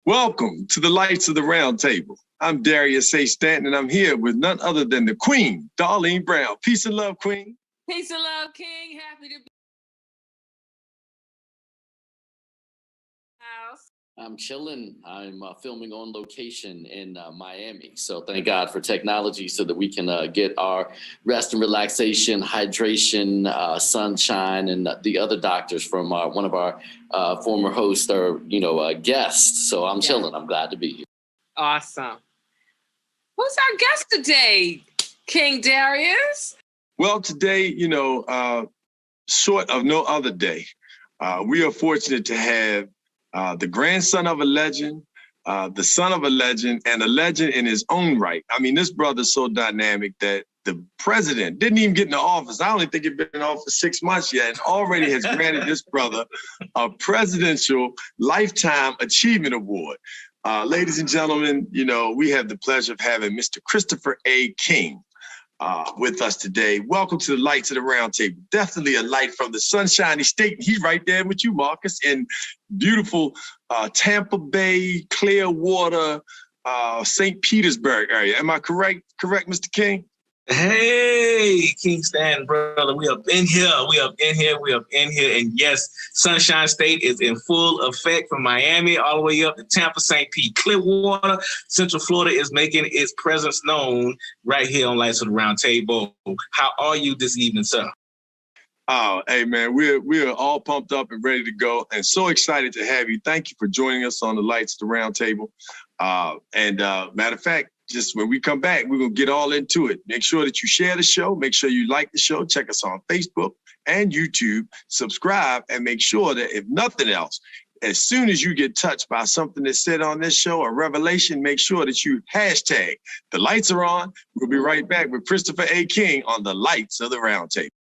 Welcome to the Lights of the Round Table. I'm Darius A. Stanton, and I'm here with none other than the Queen, Darlene Brown. Peace and love, Queen. Peace and love, King. Happy to be house. I'm chilling. I'm filming on location in Miami. So thank God for technology so that we can get our rest and relaxation, hydration, sunshine, and the other doctors from one of our former hosts or, guests. So I'm chilling. I'm glad to be here. Awesome. Who's our guest today, King Darius? Well, today, short of no other day, we are fortunate to have the grandson of a legend, the son of a legend, and a legend in his own right. I mean, this brother's so dynamic that the president didn't even get in the office. I don't even think he'd been in office 6 months yet, and already has granted this brother a presidential lifetime achievement award. Ladies and gentlemen, we have the pleasure of having Mr. Christopher A. King with us today. Welcome to the Lights of the Round Table. Definitely a light from the sunshiny state. He's right there with you, Marcus, in beautiful Tampa Bay, Clearwater, St. Petersburg area. Am I correct, Mr. King? Hey, King Stan, brother, we up in here. And yes, Sunshine State is in full effect from Miami all the way up to Tampa, St. Pete, Clearwater. Central Florida is making its presence known right here on Lights of the Round Table. How are you this evening, sir? Oh, hey, man, we're all pumped up and ready to go and so excited to have you. Thank you for joining us on the Lights of the Round Table. Matter of fact, just when we come back, we're going to get all into it. Make sure that you share the show. Make sure you like the show. Check us on Facebook and YouTube. Subscribe and make sure that if nothing else, as soon as you get touched by something that's said on this show or revelation, make sure that you hashtag the lights are on. We'll be right back with Christopher A. King on the Lights of the Round Table.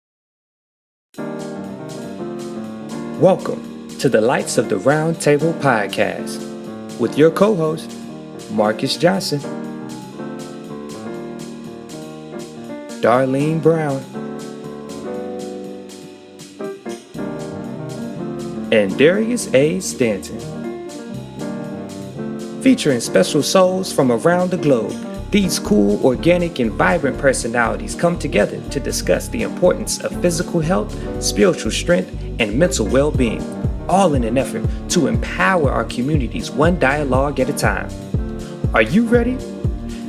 Welcome to the Lights of the Round Table podcast with your co-host, Marcus Johnson, Darlene Brown, and Darius A. Stanton. Featuring special souls from around the globe, these cool, organic, and vibrant personalities come together to discuss the importance of physical health, spiritual strength, and mental well-being, all in an effort to empower our communities one dialogue at a time. Are you ready?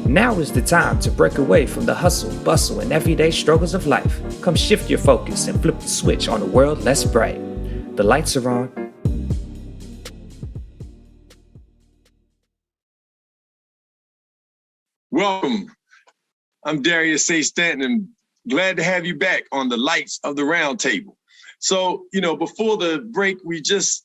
Now is the time to break away from the hustle, bustle, and everyday struggles of life. Come shift your focus and flip the switch on a world less bright. The lights are on. Welcome. I'm Darius A. Stanton, and glad to have you back on the Lights of the Round Table. So, before the break, we just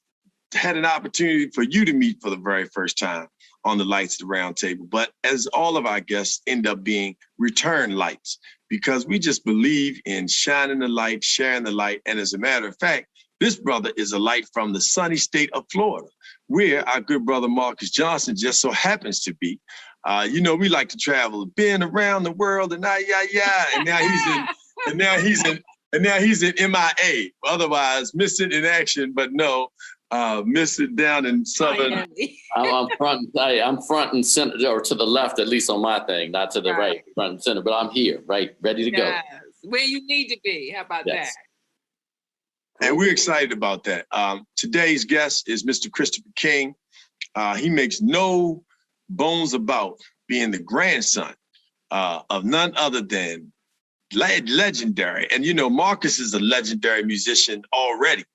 had an opportunity for you to meet for the very first time on the Lights of the Round Table. But as all of our guests end up being return lights, because we just believe in shining the light, sharing the light. And as a matter of fact, this brother is a light from the sunny state of Florida, where our good brother Marcus Johnson just so happens to be. We like to travel, been around the world, and now he's in MIA, otherwise missing in action, but no, missing down in southern. I'm front and center, or to the left, at least on my thing, not to the right, front and center, but I'm here, right, ready to go. Where you need to be. How about that? And we're excited about that. Today's guest is Mr. Christopher King. He makes no bones about being the grandson of none other than legendary. And, Marcus is a legendary musician already,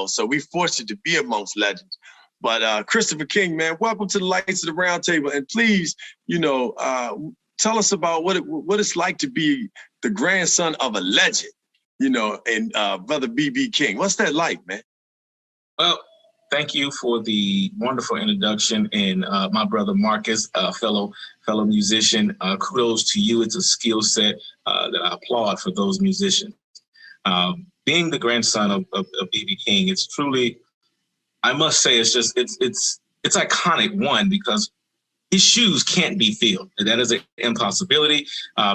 so we're fortunate to be amongst legends. But Christopher King, man, welcome to the Lights of the Round Table. And please, tell us about what it's like to be the grandson of a legend, and Brother B.B. King. What's that like, man? Well, thank you for the wonderful introduction, and my brother Marcus, fellow musician. Kudos to you. It's a skill set that I applaud for those musicians. Being the grandson of B.B. King, it's truly, I must say, it's iconic. One, because his shoes can't be filled. That is an impossibility.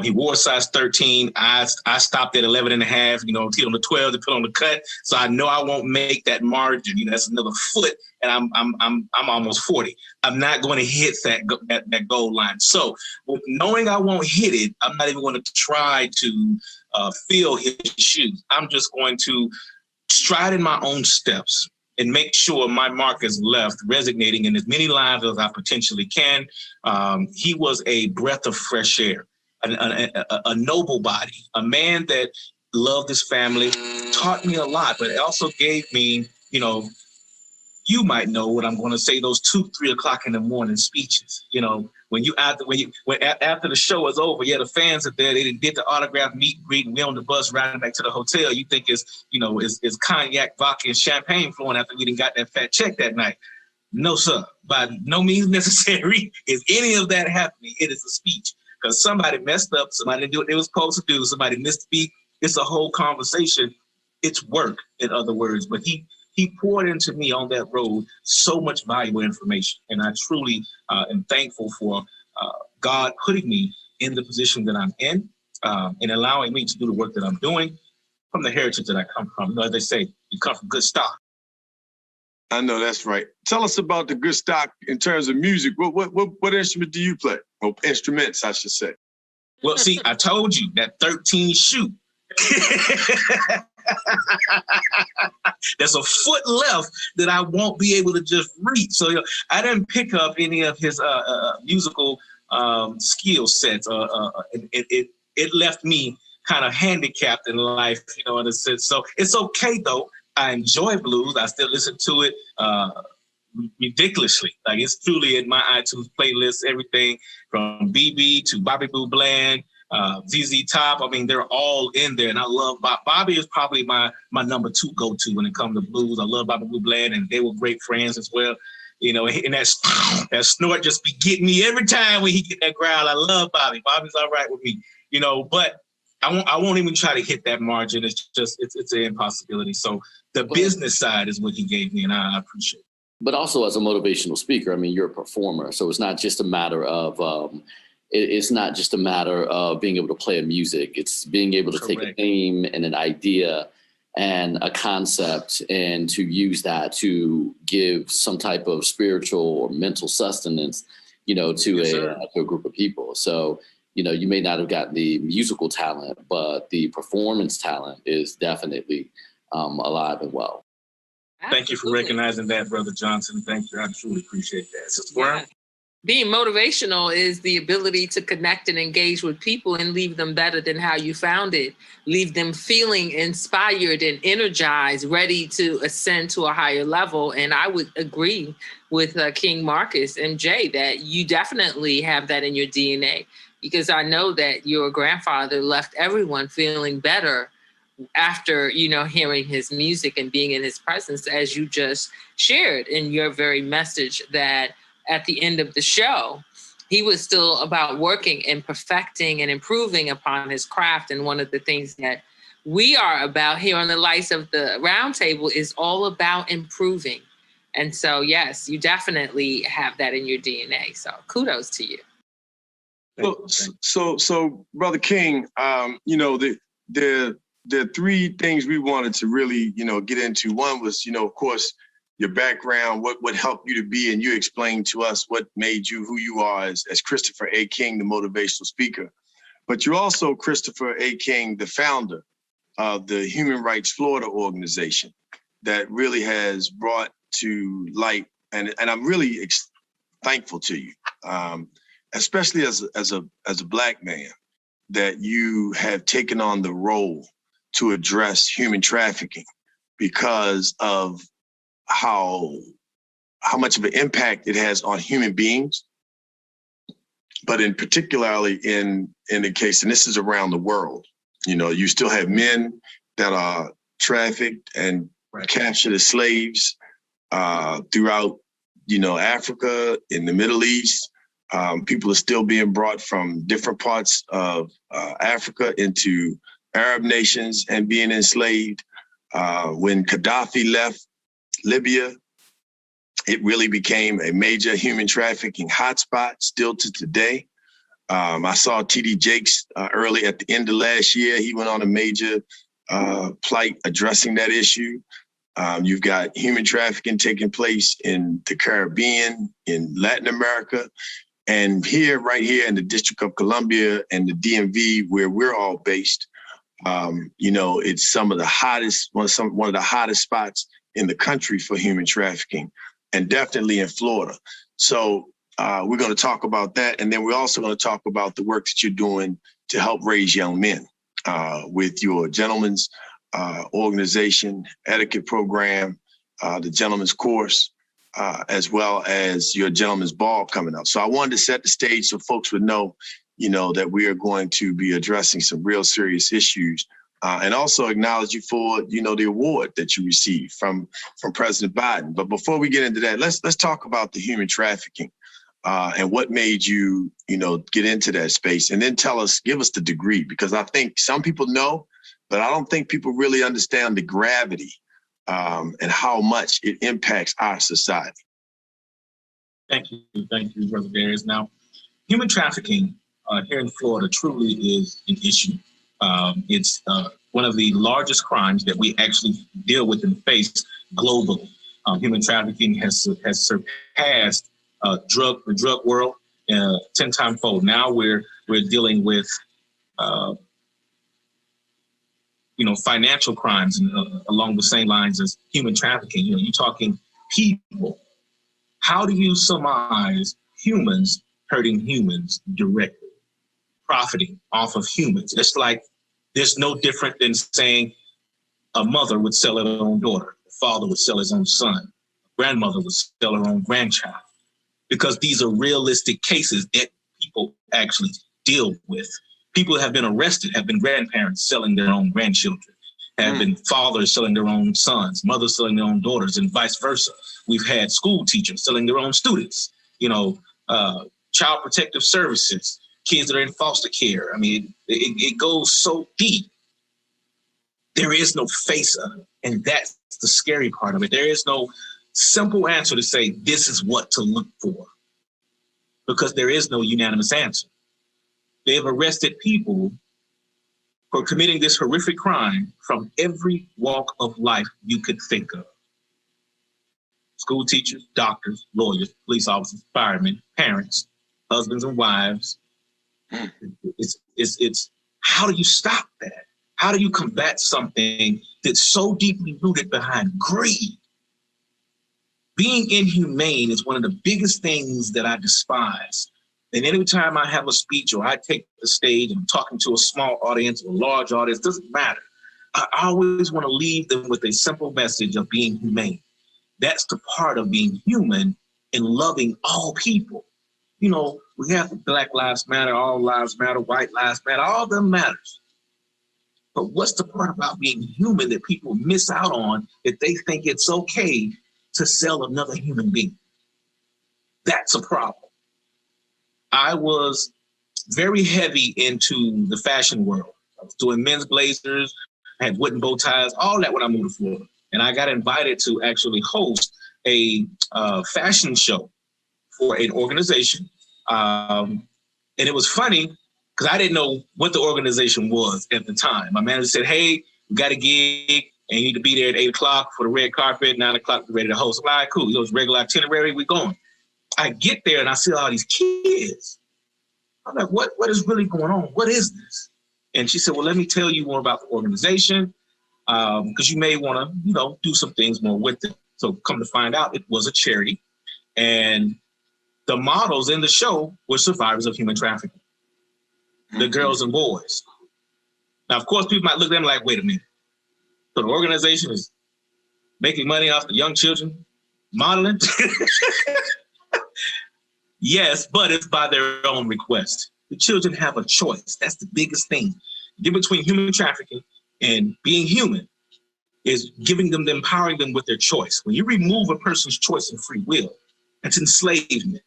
He wore size 13. I stopped at 11 and a half, you know, till on the 12 to put on the cut. So I know I won't make that margin. You know, that's another foot, and I'm almost 40. I'm not going to hit that goal line. So knowing I won't hit it, I'm not even going to try to fill his shoes. I'm just going to stride in my own steps and make sure my mark is left resonating in as many lives as I potentially can. He was a breath of fresh air, a noble body, a man that loved his family, taught me a lot, but also gave me, you know, you might know what I'm going to say, those 2-3 o'clock in the morning speeches. You know, after the show is over, yeah, the fans are there. They didn't get the autograph meet and greet, and we on the bus riding back to the hotel. You think it's cognac, vodka, and champagne flowing after we didn't got that fat check that night. No, sir. By no means necessary is any of that happening. It is a speech because somebody messed up. Somebody didn't do what they were supposed to do. Somebody missed a beat. It's a whole conversation. It's work, in other words. But he poured into me on that road so much valuable information. And I truly am thankful for God putting me in the position that I'm in and allowing me to do the work that I'm doing from the heritage that I come from. You know, as they say, you come from good stock. I know that's right. Tell us about the good stock in terms of music. What instrument do you play? Or instruments, I should say. Well, see, I told you that 13 shoe. There's a foot left that I won't be able to just reach. So I didn't pick up any of his musical skill sets. It left me kind of handicapped in life, you know, in a sense. So it's okay, though. I enjoy blues. I still listen to it ridiculously. Like, it's truly in my iTunes playlist, everything from BB to Bobby Blue Bland, ZZ Top. I mean, they're all in there, and I love Bobby is probably my number 2 go-to when it comes to blues. I love Bobby Blue Bland, and they were great friends as well. You know, and that snort just be getting me every time when he get that growl. I love Bobby. Bobby's all right with me, you know, but I won't even try to hit that margin. It's just, it's an impossibility. So the business side is what he gave me, and I appreciate it. But also as a motivational speaker, I mean, you're a performer. So it's not just a matter of, being able to play a music. It's being able to take a theme and an idea and a concept and to use that to give some type of spiritual or mental sustenance, you know, to a group of people. So, you know, you may not have got the musical talent, but the performance talent is definitely alive and well. Absolutely. Thank you for recognizing that, Brother Johnson. Thank you. I truly appreciate that. Sister Brown? Being motivational is the ability to connect and engage with people and leave them better than how you found it. Leave them feeling inspired and energized, ready to ascend to a higher level. And I would agree with King Marcus and Jay that you definitely have that in your DNA, because I know that your grandfather left everyone feeling better after, you know, hearing his music and being in his presence, as you just shared in your very message, that at the end of the show, he was still about working and perfecting and improving upon his craft. And one of the things that we are about here on the Lights of the Roundtable is all about improving. And so, yes, you definitely have that in your DNA. So kudos to you. So Brother King, you know, there are 3 things we wanted to really, you know, get into. One was, you know, of course, your background, what helped you to be, and you explained to us what made you who you are as Christopher A. King, the motivational speaker. But you're also Christopher A. King, the founder of the Human Rights Florida organization that really has brought to light, and I'm really thankful to you, especially as a Black man, that you have taken on the role to address human trafficking because of how much of an impact it has on human beings, but in particularly in the case, and this is around the world, you know, you still have men that are trafficked and captured as slaves throughout, you know, Africa, in the Middle East. People are still being brought from different parts of Africa into Arab nations and being enslaved. When Gaddafi left Libya, It really became a major human trafficking hotspot still to today. I saw T.D. Jakes early at the end of last year. He went on a major plight addressing that issue. You've got human trafficking taking place in the Caribbean, in Latin America, and right here in the District of Columbia and the DMV, where we're all based. It's one of the hottest spots in the country for human trafficking, and definitely in Florida. So we're going to talk about that. And then we're also going to talk about the work that you're doing to help raise young men with your gentleman's organization, etiquette program, the gentleman's course, as well as your gentleman's ball coming up. So I wanted to set the stage so folks would know, that we are going to be addressing some real serious issues, and also acknowledge you for, the award that you received from President Biden. But before we get into that, let's talk about the human trafficking and what made you, get into that space, and then give us the degree, because I think some people know, but I don't think people really understand the gravity and how much it impacts our society. Thank you, Brother Darius. Now, human trafficking here in Florida truly is an issue. It's one of the largest crimes that we actually deal with and face globally. Human trafficking has surpassed the drug world 10 times fold. Now we're dealing with financial crimes and along the same lines as human trafficking. You're talking people. How do you surmise humans hurting humans directly, profiting off of humans? It's like there's no different than saying a mother would sell her own daughter, a father would sell his own son, a grandmother would sell her own grandchild, because these are realistic cases that people actually deal with. People have been arrested, have been grandparents selling their own grandchildren, have been fathers selling their own sons, mothers selling their own daughters, and vice versa. We've had school teachers selling their own students, child protective services, kids that are in foster care. I mean, it goes so deep. There is no face of it, and that's the scary part of it. There is no simple answer to say this is what to look for, because there is no unanimous answer. They have arrested people for committing this horrific crime from every walk of life you could think of. School teachers, doctors, lawyers, police officers, firemen, parents, husbands and wives. It's how do you stop that? How do you combat something that's so deeply rooted behind greed? Being inhumane is one of the biggest things that I despise. And every time I have a speech or I take the stage and I'm talking to a small audience or a large audience, doesn't matter. I always want to leave them with a simple message of being humane. That's the part of being human and loving all people. We have the Black Lives Matter, all lives matter, white lives matter, all of them matters. But what's the part about being human that people miss out on, that they think it's okay to sell another human being? That's a problem. I was very heavy into the fashion world. I was doing men's blazers, I had wooden bow ties, all that when I moved to Florida. And I got invited to actually host a fashion show for an organization. And it was funny because I didn't know what the organization was at the time. My manager said, hey, we got a gig and you need to be there at 8 o'clock for the red carpet, 9 o'clock, we're ready to host. I'm like, all right, cool. It was regular itinerary, we're going. I get there and I see all these kids. I'm like, what is really going on? What is this? And she said, well, let me tell you more about the organization, because you may want to, do some things more with it. So come to find out, it was a charity. And the models in the show were survivors of human trafficking, the girls and boys. Now, of course, people might look at them like, wait a minute. So the organization is making money off the young children modeling? Yes, but it's by their own request. The children have a choice. That's the biggest thing. The difference between human trafficking and being human is giving them, empowering them with their choice. When you remove a person's choice and free will, that's enslavement.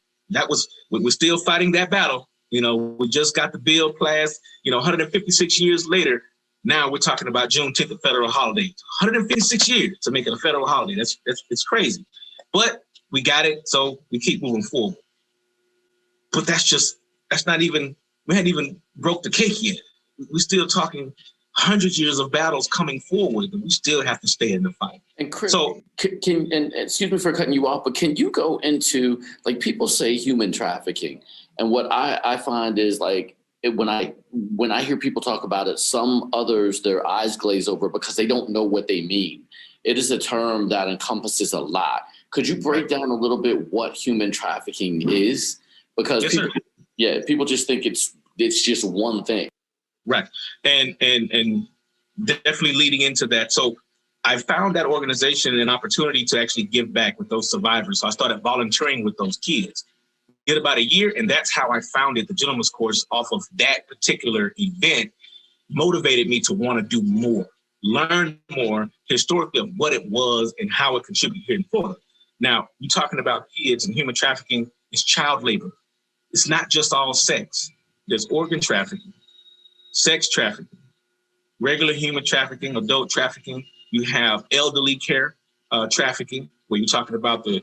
We're still fighting that battle. We just got the bill passed, 156 years later. Now we're talking about Juneteenth, a federal holiday. 156 years to make it a federal holiday. It's crazy. But We got it, so we keep moving forward. But that's not even, we hadn't even broke the cake yet. We're still talking hundreds of years of battles coming forward, and we still have to stay in the fight. And Chris, so, and excuse me for cutting you off, but can you go into, like, people say human trafficking, and what I find is, like, when I hear people talk about it, some others, their eyes glaze over because they don't know what they mean. It is a term that encompasses a lot. Could you break down a little bit what human trafficking is? Because people just think it's just one thing. Right. And definitely leading into that. So I found that organization an opportunity to actually give back with those survivors. So I started volunteering with those kids. Did about a year, and that's how I founded the Gentleman's Course off of that particular event. Motivated me to want to do more, learn more historically of what it was and how it contributed here in Florida. Now, you're talking about kids and human trafficking is child labor. It's not just all sex. There's organ trafficking, sex trafficking, regular human trafficking, adult trafficking. You have elderly care trafficking, where you're talking about the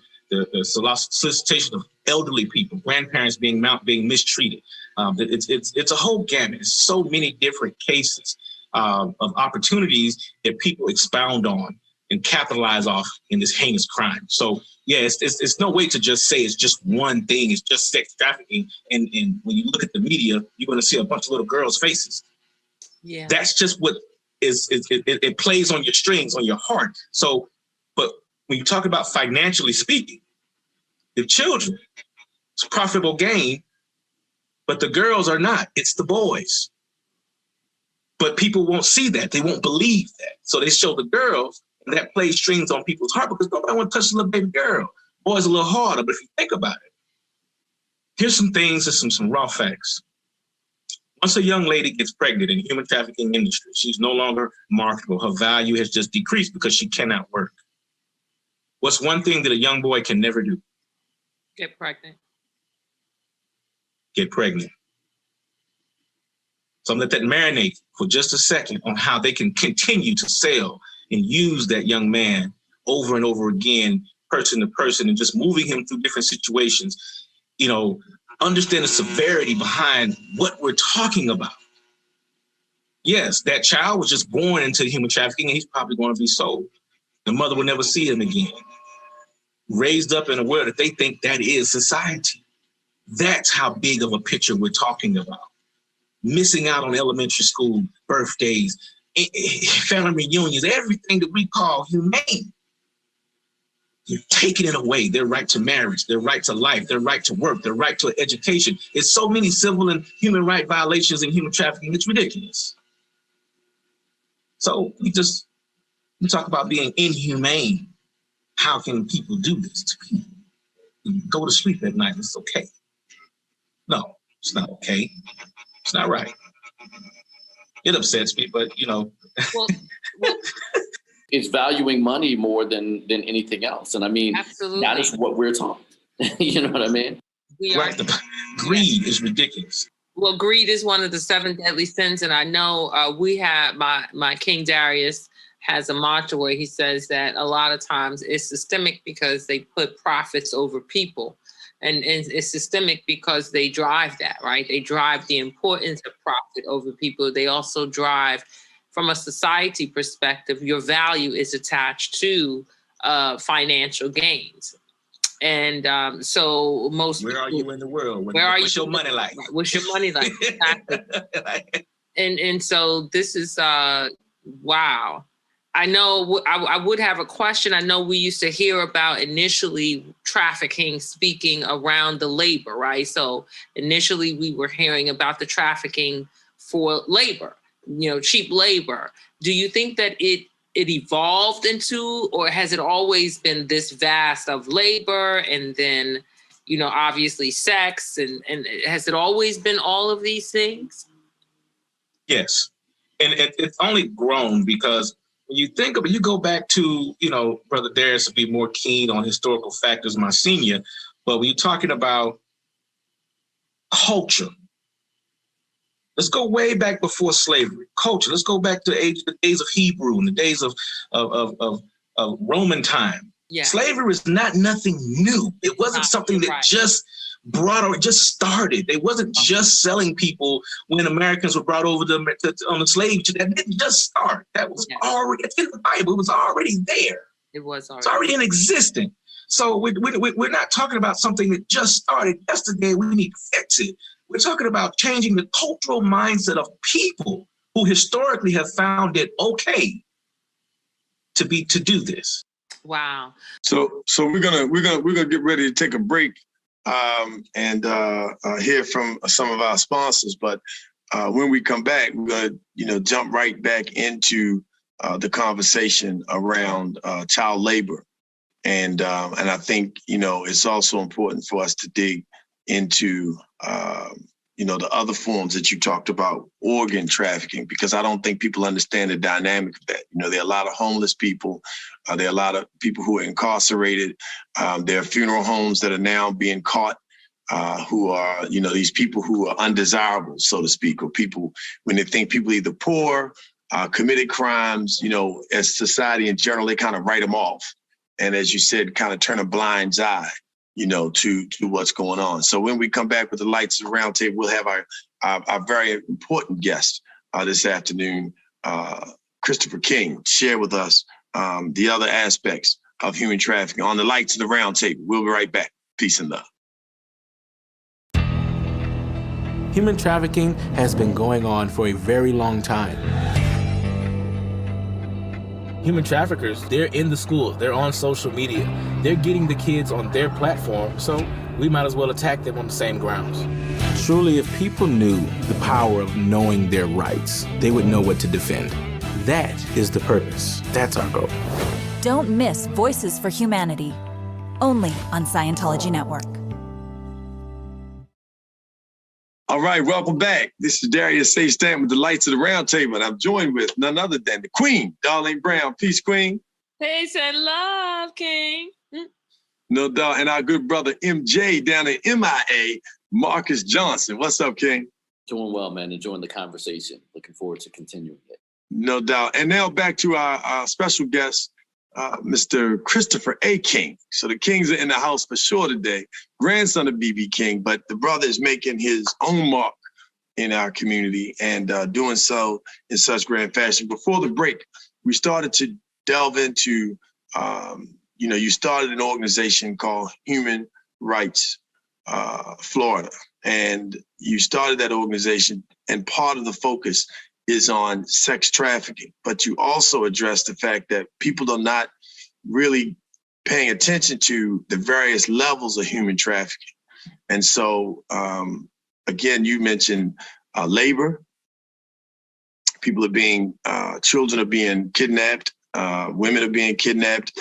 solicitation of elderly people, grandparents being mistreated. It's a whole gamut. It's so many different cases of opportunities that people expound on and capitalize off in this heinous crime. So yeah, it's no way to just say it's just one thing. It's just sex trafficking. And when you look at the media, you're going to see a bunch of little girls' faces. Yeah, that's just what it plays on your strings, on your heart. So, but when you talk about financially speaking, the children, it's profitable gain, but the girls are not. It's the boys. But people won't see that. They won't believe that. So they show the girls, and that plays strings on people's heart because nobody wants to touch a little baby girl. Boys a little harder, but if you think about it, here's some things, there's some raw facts. Once a young lady gets pregnant in the human trafficking industry, she's no longer marketable. Her value has just decreased because she cannot work. What's one thing that a young boy can never do? Get pregnant. Get pregnant. So I'm going to let that marinate for just a second on how they can continue to sell and use that young man over and over again, person to person, and just moving him through different situations. You know, understand the severity behind what we're talking about. Yes, that child was just born into human trafficking, and he's probably going to be sold. The mother will never see him again. Raised up in a world that they think that is society. That's how big of a picture we're talking about. Missing out on elementary school, birthdays, family reunions, everything that we call humane. You're taking it away. Their right to marriage, their right to life, their right to work, their right to education. It's so many civil and human right violations in human trafficking. It's ridiculous. So we talk about being inhumane. How can people do this to people? You go to sleep at night, it's okay. No, it's not okay. It's not right. It upsets me, but you know. Well, it's valuing money more than anything else. And I mean, absolutely. That is what we're talking. You know what I mean? Right. Greed is ridiculous. Well, greed is one of the 7 deadly sins. And I know we have my King Darius has a mantra where he says that a lot of times it's systemic because they put profits over people. And it's systemic because they drive that, right? They drive the importance of profit over people. They also drive, from a society perspective, your value is attached to financial gains. And so most Where people, are you in the world? What's your money like? What's your money like? Exactly. and so this is, wow. I know I would have a question. I know we used to hear about initially trafficking speaking around the labor, right? So initially we were hearing about the trafficking for labor, cheap labor. Do you think that it evolved into, or has it always been this vast of labor and then, obviously sex and has it always been all of these things? Yes. And it's only grown because when you think of it, you go back to, Brother Darius would be more keen on historical factors, my senior, but when you're talking about culture, let's go way back before slavery. Culture, let's go back to the days of Hebrew and the days of Roman time. Yeah. Slavery was not nothing new. It wasn't something that just brought or just started. They wasn't just selling people when Americans were brought over on the slave. That didn't just start. That was already, it's in the Bible. It was already there. It's already in existence. So we're not talking about something that just started yesterday. We need to fix it. We're talking about changing the cultural mindset of people who historically have found it okay to do this. Wow. So we're gonna get ready to take a break and hear from some of our sponsors. But when we come back, we're gonna jump right back into the conversation around child labor. And I think, it's also important for us to dig into, the other forms that you talked about, organ trafficking, because I don't think people understand the dynamic of that. There are a lot of homeless people. There are a lot of people who are incarcerated. There are funeral homes that are now being caught who are, these people who are undesirable, so to speak, or people, when they think people either poor, committed crimes, as society in general, they kind of write them off. And as you said, kind of turn a blind eye, to what's going on. So when we come back with the Lights of the Round Table, we'll have our very important guest this afternoon, Christopher King, share with us the other aspects of human trafficking on the Lights of the Round Table. We'll be right back. Peace and love. Human trafficking has been going on for a very long time. Human traffickers, they're in the schools, they're on social media, they're getting the kids on their platform, so we might as well attack them on the same grounds. Truly, if people knew the power of knowing their rights, they would know what to defend. That is the purpose. That's our goal. Don't miss Voices for Humanity, only on Scientology Network. All right, welcome back. This is Darius C. Stanton with the Lights of the Round Table, and I'm joined with none other than the Queen, Darlene Brown. Peace, Queen. Peace and love, King. No doubt. And our good brother MJ down at MIA, Marcus Johnson. What's up, King? Doing well, man. Enjoying the conversation. Looking forward to continuing it. No doubt. And now back to our special guest, Mr. Christopher A. King. So the Kings are in the house for sure today. Grandson of B.B. King, but the brother is making his own mark in our community and doing so in such grand fashion. Before the break, we started to delve into, you started an organization called Human Rights Florida, and you started that organization, and part of the focus is on sex trafficking, but you also address the fact that people are not really paying attention to the various levels of human trafficking. And so, again, you mentioned labor. People are being, children are being kidnapped, women are being kidnapped,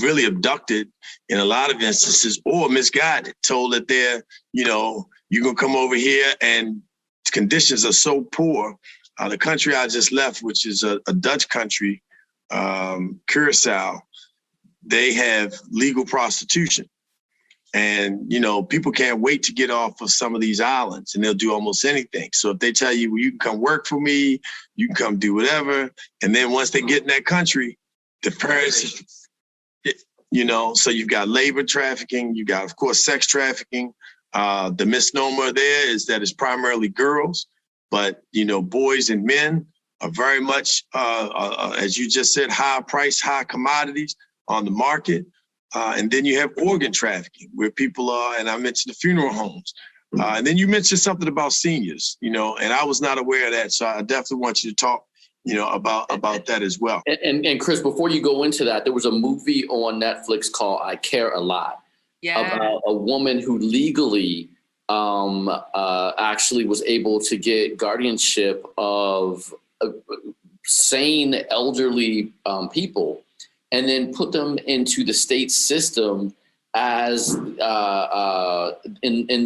really abducted in a lot of instances, or misguided, told that they're, you're gonna come over here, and conditions are so poor. The country I just left, which is a Dutch country, Curacao, they have legal prostitution. And, people can't wait to get off of some of these islands, and they'll do almost anything. So if they tell you, well, you can come work for me, you can come do whatever. And then once they get in that country, the parents, so you've got labor trafficking, you got, of course, sex trafficking. The misnomer there is that it's primarily girls, but, boys and men are very much, as you just said, high price, high commodities on the market. And then you have organ trafficking where people are, and I mentioned the funeral homes. And then you mentioned something about seniors, and I was not aware of that. So I definitely want you to talk, about that as well. And Chris, before you go into that, there was a movie on Netflix called I Care a Lot. Yeah. About a woman who legally actually was able to get guardianship of sane elderly people, and then put them into the state system as in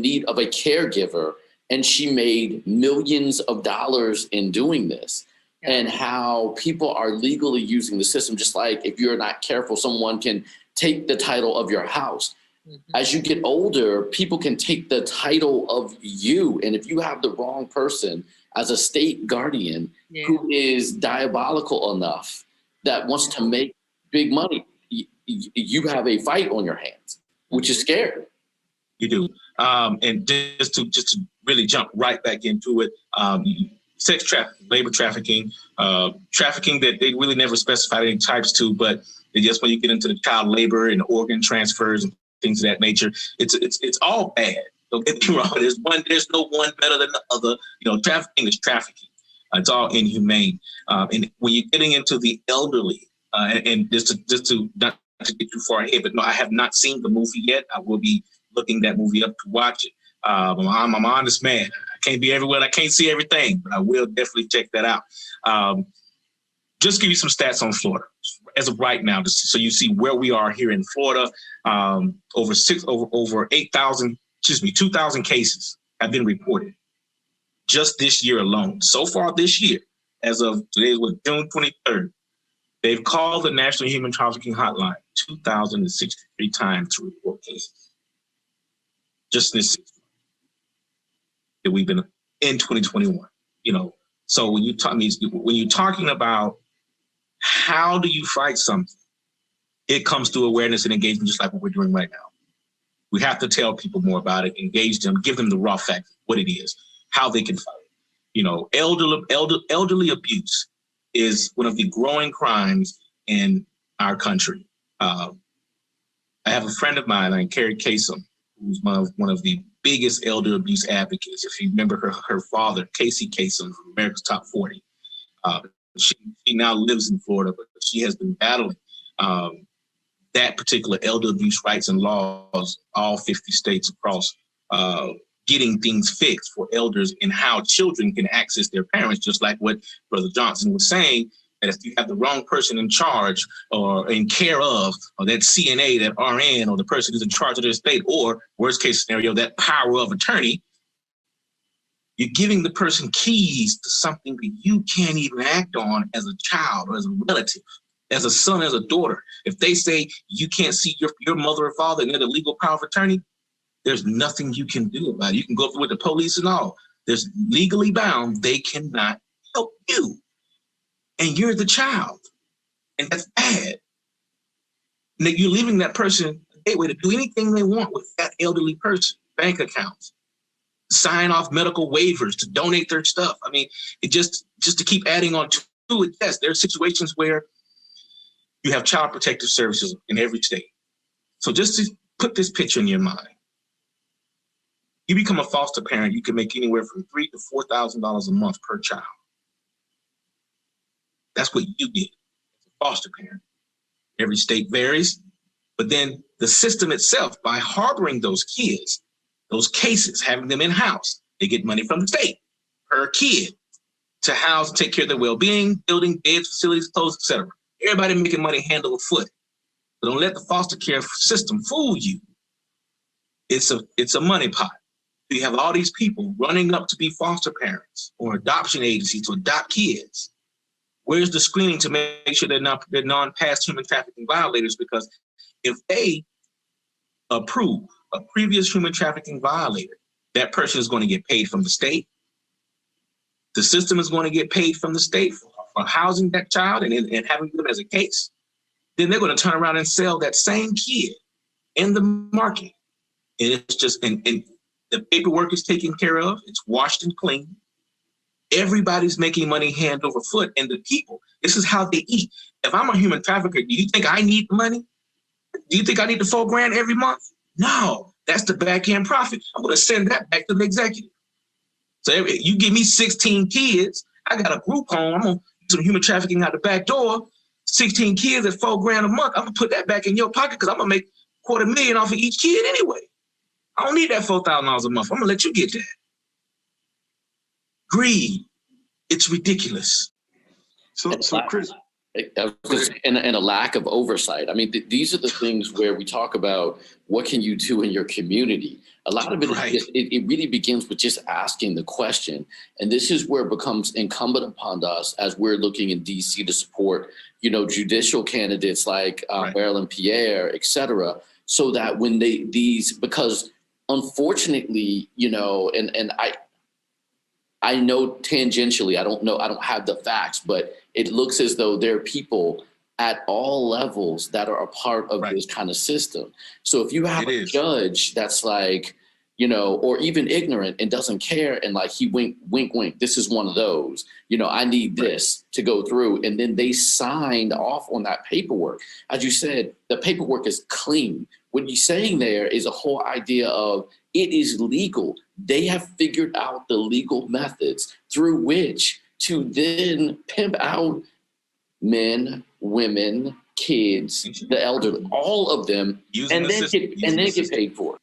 need of a caregiver. And she made millions of dollars in doing this. Yeah. And how people are legally using the system, just like if you're not careful, someone can take the title of your house. Mm-hmm. As you get older, people can take the title of you. And if you have the wrong person as a state guardian who is diabolical enough that wants to make big money, you have a fight on your hands, which is scary. You do. And just to really jump right back into it, sex trafficking, labor trafficking, trafficking that they really never specified any types to, but just when you get into the child labor and organ transfers and things of that nature, it's all bad. Don't get me wrong. There's no one better than the other. Trafficking is trafficking. It's all inhumane. And when you're getting into the elderly, and just to not to get too far ahead, but no, I have not seen the movie yet. I will be looking that movie up to watch it. I'm an honest man. I can't be everywhere. I can't see everything, but I will definitely check that out. Just give you some stats on Florida as of right now, so you see where we are here in Florida. Over 2,000 cases have been reported just this year alone. So far this year, as of today was June 23rd, they've called the National Human Trafficking Hotline 2,063 times to report cases. Just this 6 months that we've been in 2021. So when you're talking about how do you fight something, it comes through awareness and engagement, just like what we're doing right now. We have to tell people more about it, engage them, give them the raw fact, what it is, how they can fight it. Elderly abuse is one of the growing crimes in our country. I have a friend of mine named Carrie Kasem, who's one of the biggest elder abuse advocates. If you remember her father, Casey Kasem, from America's Top 40. She now lives in Florida, but she has been battling that particular elder abuse rights and laws, all 50 states across, getting things fixed for elders and how children can access their parents, just like what Brother Johnson was saying, that if you have the wrong person in charge or in care of, or that CNA, that RN, or the person who's in charge of their estate, or worst case scenario, that power of attorney, you're giving the person keys to something that you can't even act on as a child or as a relative, as a son, as a daughter. If they say you can't see your mother or father and they're the legal power of attorney, there's nothing you can do about it. You can go with the police and all. There's legally bound. They cannot help you. And you're the child. And that's bad. And that you're leaving that person a gateway to do anything they want with that elderly person. Bank accounts, sign off medical waivers to donate their stuff. I mean, it just to keep adding on to it. Yes, there are situations where you have child protective services in every state. So just to put this picture in your mind, you become a foster parent, you can make anywhere from $3,000 to $4,000 a month per child. That's what you get as a foster parent. Every state varies, but then the system itself, by harboring those kids, those cases, having them in-house, they get money from the state per kid to house and take care of their well-being, building beds, facilities, clothes, etc. Everybody making money hand over foot. But don't let the foster care system fool you. It's a money pot. You have all these people running up to be foster parents or adoption agencies to adopt kids. Where's the screening to make sure they're non-past human trafficking violators? Because if they approve a previous human trafficking violator, that person is going to get paid from the state. The system is going to get paid from the state for housing that child and having them as a case. Then they're going to turn around and sell that same kid in the market. And it's just, and the paperwork is taken care of. It's washed and clean. Everybody's making money hand over foot. And the people, this is how they eat. If I'm a human trafficker, do you think I need the money? Do you think I need the $4,000 every month? No, that's the back end profit. I'm going to send that back to the executive. So you give me 16 kids, I got a group home, I'm going to do some human trafficking out the back door, 16 kids at $4,000 a month, I'm going to put that back in your pocket because I'm going to make $250,000 off of each kid anyway. I don't need that $4,000 a month. I'm going to let you get that. Greed. It's ridiculous. So Chris. And a lack of oversight. I mean, these are the things where we talk about what can you do in your community. A lot of it, right. It really begins with just asking the question. And this is where it becomes incumbent upon us as we're looking in D.C. to support, judicial candidates like right. Marilyn Pierre, et cetera, so that when because unfortunately, and I know tangentially, I don't have the facts, but it looks as though there are people at all levels that are a part of this kind of system. So if you have a judge that's like, you know, or even ignorant and doesn't care, and like he wink, wink, this is one of those, you know, I need this to go through. And then they signed off on that paperwork. As you said, the paperwork is clean. What you're saying there is a whole idea of it is legal. They have figured out the legal methods through which to then pimp out men, women, kids, the elderly, all of them, and then get paid for it.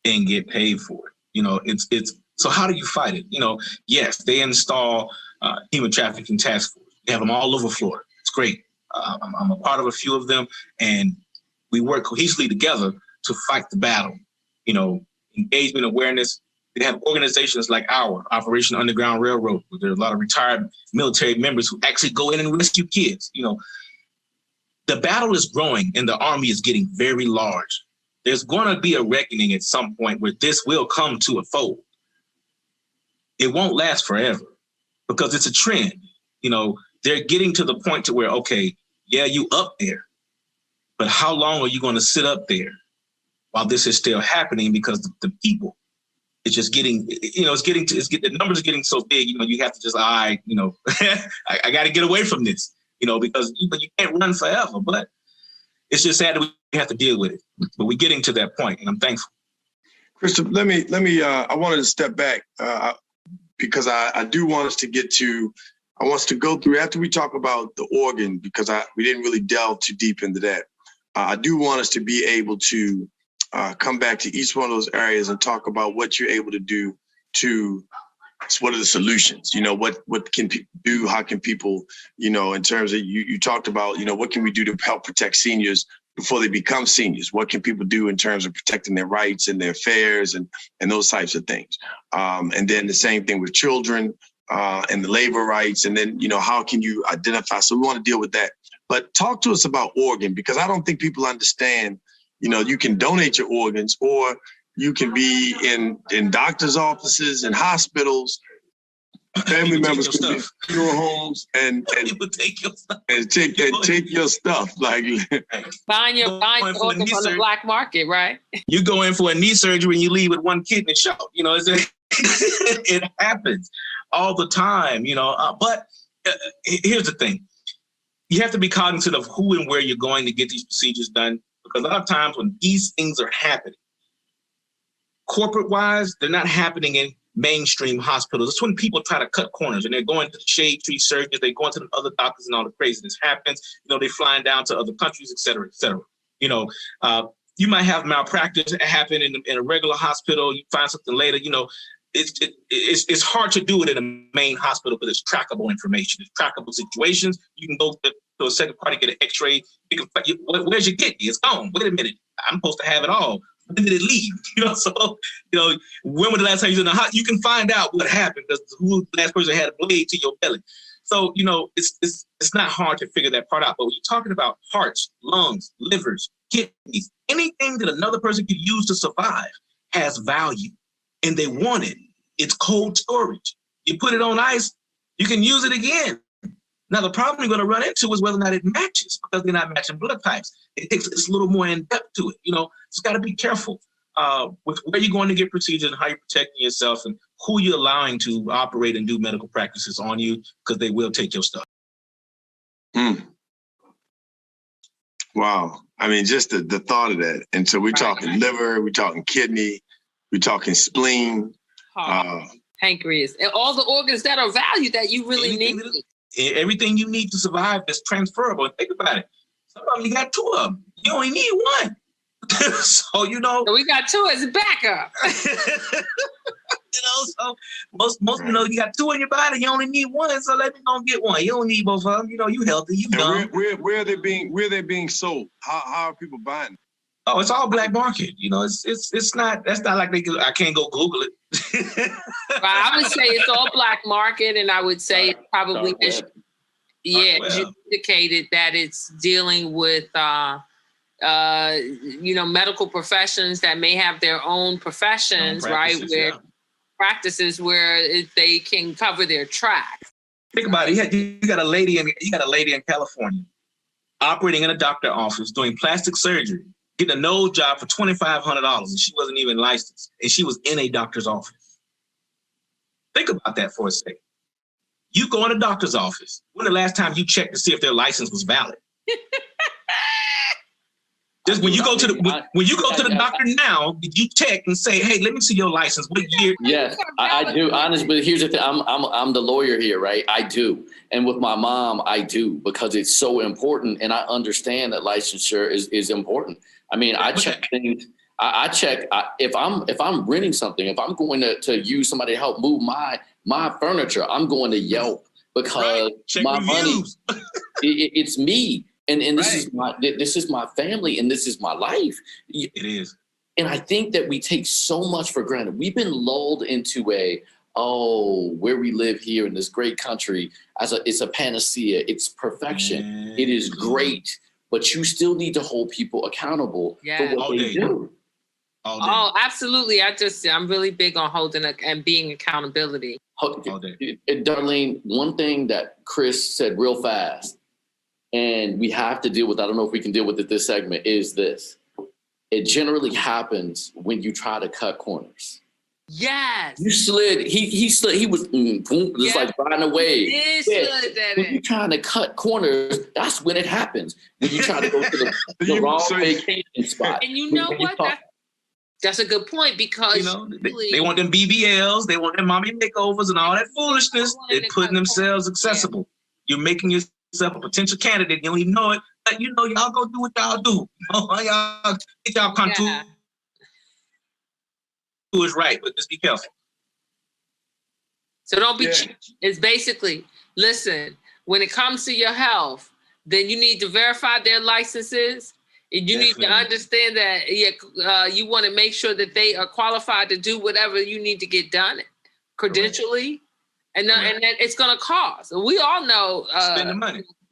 And get paid for it. You know, it's so how do you fight it? You know, yes, they install human trafficking task force. They have them all over Florida. It's great. I'm a part of a few of them, and we work cohesively together to fight the battle. You know, engagement awareness. They have organizations like our Operation Underground Railroad, where there are a lot of retired military members who actually go in and rescue kids. You know, the battle is growing and the army is getting very large. There's going to be a reckoning at some point where this will come to a fold. It won't last forever because it's a trend. You know, they're getting to the point to where, okay, yeah, you up there, but how long are you going to sit up there while this is still happening? Because the people, it's just getting, you know, the numbers are getting so big, you know, you have to just, I got to get away from this, you know, because you can't run forever, but it's just sad that we have to deal with it. But we're getting to that point, and I'm thankful. Christopher, let me. I wanted to step back because I do want us to get to. I want us to go through after we talk about the organ because we didn't really delve too deep into that. I do want us to be able to come back to each one of those areas and talk about what you're able to do to. What are the solutions? You know, what can people do? How can people, you know, in terms of you talked about, you know, what can we do to help protect seniors before they become seniors? What can people do in terms of protecting their rights and their affairs and those types of things? And then the same thing with children and the labor rights. And then, you know, how can you identify? So we want to deal with that. But talk to us about organ, because I don't think people understand, you know, you can donate your organs or you can be in doctor's offices and hospitals. Family members can be in funeral homes and take your stuff. And take your stuff. Like buying your organs on the black market, right? You go in for a knee surgery and you leave with one kidney shot. You know, it happens all the time. You know, but here's the thing: you have to be cognizant of who and where you're going to get these procedures done, because a lot of times when these things are happening, corporate-wise, they're not happening in mainstream hospitals. It's when people try to cut corners and they're going to the shade tree surgeons, they're going to the other doctors and all the craziness happens. You know, they're flying down to other countries, et cetera, et cetera. You know, you might have malpractice happen in a regular hospital. You find something later, you know, it's hard to do it in a main hospital, but it's trackable information. It's trackable situations. You can go to a second party, get an x-ray. Where's your kidney? It's gone. Wait a minute. I'm supposed to have it all. When did it leave? You know, so, you know, when was the last time you was in the hospital? You can find out what happened because who the last person had a blade to your belly. So, you know, it's not hard to figure that part out. But when you're talking about hearts, lungs, livers, kidneys, anything that another person could use to survive has value and they want it. It's cold storage. You put it on ice, you can use it again. Now, the problem you're going to run into is whether or not it matches because they're not matching blood types. It's a little more in depth to it. You know, just got to be careful with where you're going to get procedures and how you're protecting yourself and who you're allowing to operate and do medical practices on you because they will take your stuff. Wow. I mean, just the thought of that. And so we're talking liver, we're talking kidney, we're talking spleen. Pancreas, and all the organs that are valued that you really need. Everything you need to survive is transferable. And think about it. Some of them, you got two of them. You only need one. So, you know. So we got two as a backup. You know, so most you know, you got two in your body, you only need one, so let me go get one. You don't need both of them. You know, you healthy, you young. Where are they being sold? How are people buying them? Oh, it's all black market. You know, it's not. That's not like I can't go Google it. I would say it's all black market, and I would say probably indicated that it's dealing with you know, medical professions that may have their own professions, right? Where practices where they can cover their tracks. Think about it. You got a lady in California operating in a doctor's office, doing plastic surgery, getting a nose job for $2,500, and she wasn't even licensed, and she was in a doctor's office. Think about that for a second. You go in a doctor's office. When the last time you checked to see if their license was valid? Just when you go to the doctor now, did you check and say, "Hey, let me see your license"? What year? Yes, I do. Honestly, but here's the thing: I'm the lawyer here, right? I do, and with my mom, I do, because it's so important, and I understand that licensure is important. I mean, I check things. I check if I'm renting something. If I'm going to use somebody to help move my furniture, I'm going to Yelp, because my reviews. Money. It's me. And this is my family, and this is my life. It is. And I think that we take so much for granted. We've been lulled into where we live here in this great country, it's a panacea. It's perfection. It is great, but you still need to hold people accountable for what they do. Oh, absolutely. I'm really big on holding and being accountability. Darlene, one thing that Chris said real fast, and we have to deal with, I don't know if we can deal with it this segment, is this. It generally happens when you try to cut corners. Yes. You slid, he slid, he was just like riding away. When you're trying to cut corners, that's when it happens. When you try to go to the wrong vacation spot. And you know what? That's a good point, because they want them BBLs, they want them mommy makeovers and all that foolishness. They're putting themselves accessible. You're making yourself a potential candidate. You don't even know it, but y'all go do what y'all do. Y'all get y'all contour is right, but just be careful. So don't be cheap. It's basically, listen, when it comes to your health, then you need to verify their licenses. And you need to understand that you want to make sure that they are qualified to do whatever you need to get done credentially. And that it's going to cost. We all know.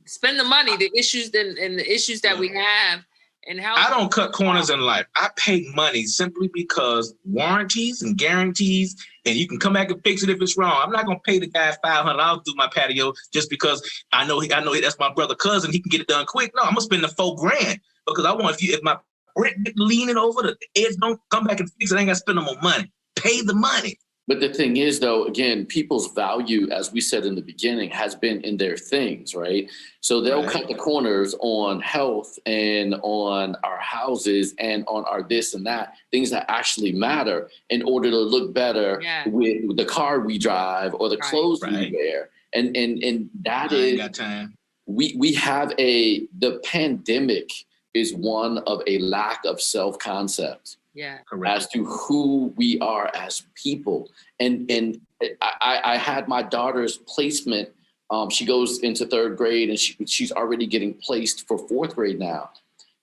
Spend the money. The issues and the issues that we have, and how I don't cut corners in life. I pay money simply because warranties and guarantees, and you can come back and fix it if it's wrong. I'm not going to pay the guy $500 through my patio just because I know that's my brother cousin. He can get it done quick. No, I'm gonna spend the $4,000 because I want if my brick leaning over, the edge don't come back and fix it. I ain't got to spend no more money. Pay the money. But the thing is, though, again, people's value, as we said in the beginning, has been in their things, right? So they'll cut the corners on health and on our houses and on our this and that, things that actually matter, in order to look better with the car we drive or the clothes we wear. And that is, got time. We have the pandemic is one of a lack of self-concept. Yeah, as to who we are as people. And I had my daughter's placement. She goes into third grade, and she's already getting placed for fourth grade now.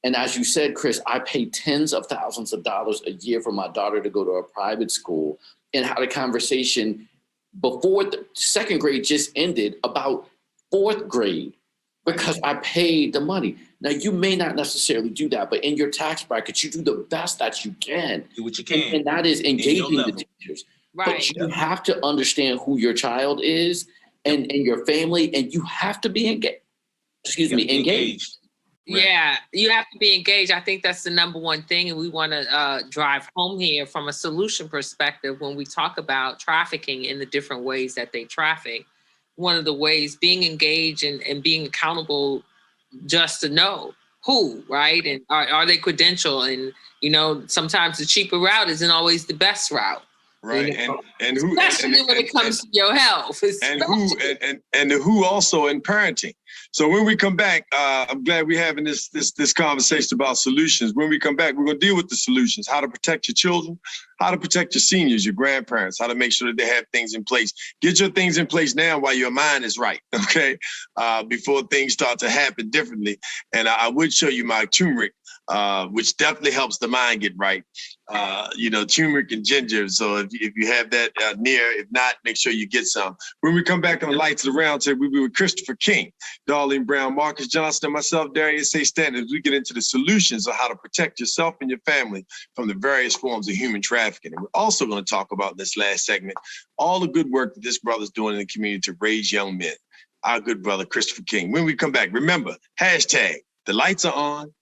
And as you said, Chris, I pay tens of thousands of dollars a year for my daughter to go to a private school, and had a conversation before the second grade just ended about fourth grade, because I paid the money. Now, you may not necessarily do that, but in your tax bracket, you do the best that you can. Do what you can. And that is engaging the teachers. Right. But you have to understand who your child is and your family, and you have to be engaged. Engaged. Right. Yeah, you have to be engaged. I think that's the number one thing, and we want to drive home here from a solution perspective when we talk about trafficking in the different ways that they traffic. One of the ways, being engaged and being accountable, just to know who, right? And are they credentialed? And, sometimes the cheaper route isn't always the best route. Right. And who, especially when it comes to your health. And the who also in parenting. So when we come back, I'm glad we're having this conversation about solutions. When we come back, we're going to deal with the solutions: how to protect your children, how to protect your seniors, your grandparents, how to make sure that they have things in place. Get your things in place now while your mind is right, okay? Before things start to happen differently. And I would show you my turmeric, which definitely helps the mind get right. Turmeric and ginger. So if you have that near, if not, make sure you get some. When we come back on the Lights of the Round Table, we'll be with Christopher King, Darlene Brown, Marcus Johnson, and myself, Darius A. Stanton, as we get into the solutions of how to protect yourself and your family from the various forms of human trafficking. And we're also going to talk about in this last segment all the good work that this brother's doing in the community to raise young men. Our good brother, Christopher King. When we come back, remember, hashtag The lights are on.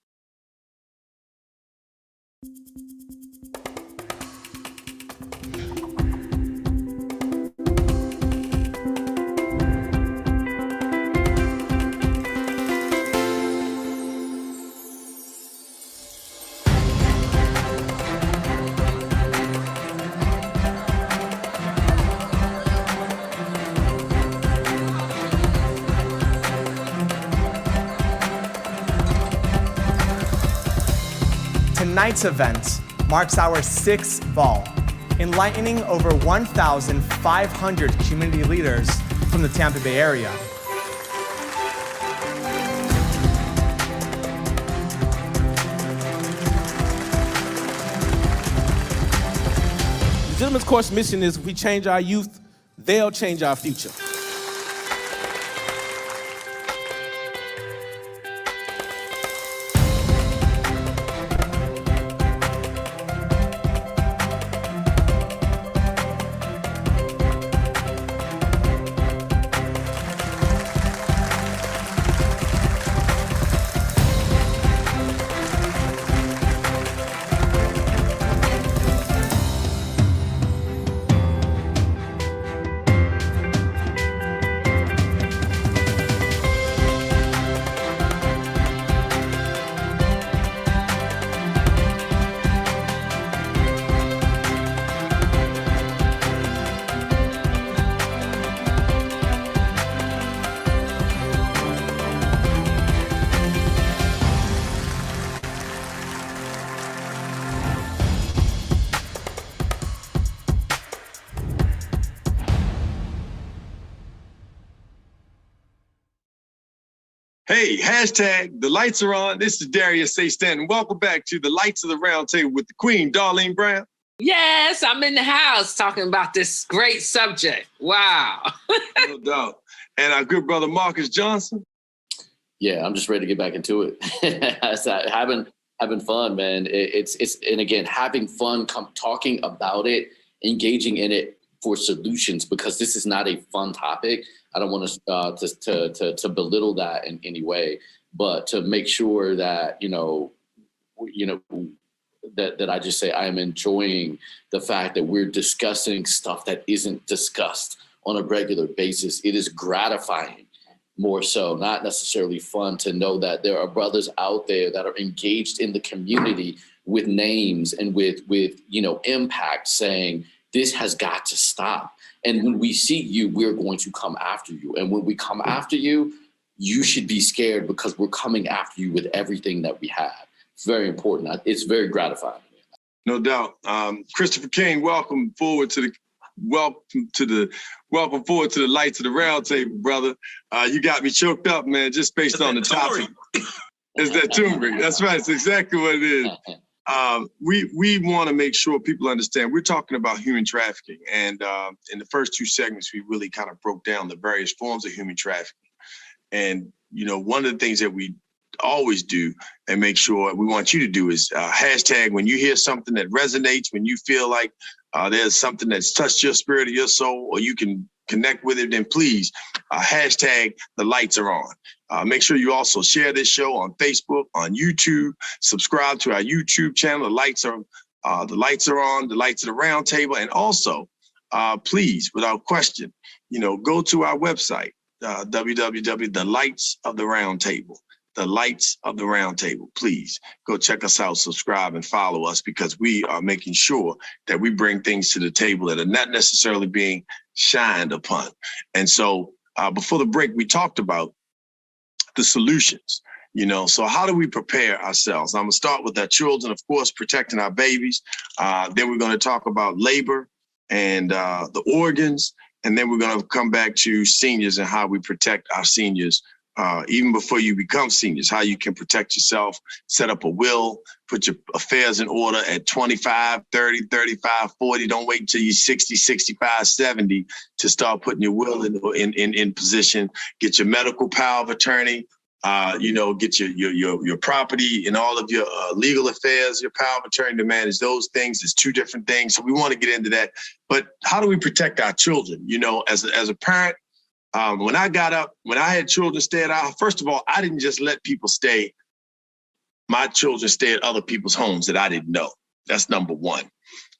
Tonight's event marks our 6th ball, enlightening over 1,500 community leaders from the Tampa Bay area. The Gentleman's Course mission is if we change our youth, they'll change our future. Hey, hashtag the lights are on. This is Darius A. Stanton. Welcome back to the Lights of the Round Table with the Queen, Darlene Brown. Yes, I'm in the house talking about this great subject. Wow. No doubt. And our good brother, Marcus Johnson. Yeah, I'm just ready to get back into it. having fun, man. It's and again, having fun, talking about it, engaging in it for solutions, because this is not a fun topic. I don't want to belittle that in any way, but to make sure that, that I just say I am enjoying the fact that we're discussing stuff that isn't discussed on a regular basis. It is gratifying, more so, not necessarily fun, to know that there are brothers out there that are engaged in the community with names and with impact, saying this has got to stop. And when we see you, we're going to come after you. And when we come after you, you should be scared, because we're coming after you with everything that we have. It's very important. It's very gratifying. No doubt. Christopher King, welcome forward to the Lights of the Round Table, brother. You got me choked up, man, just based on the topic. It's that turmeric. That's right. It's exactly what it is. We want to make sure people understand we're talking about human trafficking. And in the first two segments, we really kind of broke down the various forms of human trafficking. And, one of the things that we always do and make sure we want you to do is hashtag when you hear something that resonates, when you feel like there's something that's touched your spirit or your soul, or you can connect with it, then please hashtag the lights are on. Make sure you also share this show on Facebook, on YouTube, subscribe to our YouTube channel. The lights are on, the Lights of the Round Table. And also, please, without question, go to our website, The Lights of the Round Table. The Lights of the Round Table. Please go check us out, subscribe, and follow us, because we are making sure that we bring things to the table that are not necessarily being shined upon. And so before the break, we talked about the solutions, so how do we prepare ourselves? I'm gonna start with our children, of course, protecting our babies. Then we're gonna talk about labor and the organs. And then we're gonna come back to seniors and how we protect our seniors even before you become seniors, how you can protect yourself, set up a will, put your affairs in order at 25, 30, 35, 40. Don't wait until you're 60, 65, 70 to start putting your will in position. Get your medical power of attorney, get your property and all of your legal affairs, your power of attorney to manage those things. It's two different things. So we want to get into that. But how do we protect our children? As a parent, when I had children stay at our house, first of all, I didn't just let people stay my children stay at other people's homes that I didn't know. That's number one.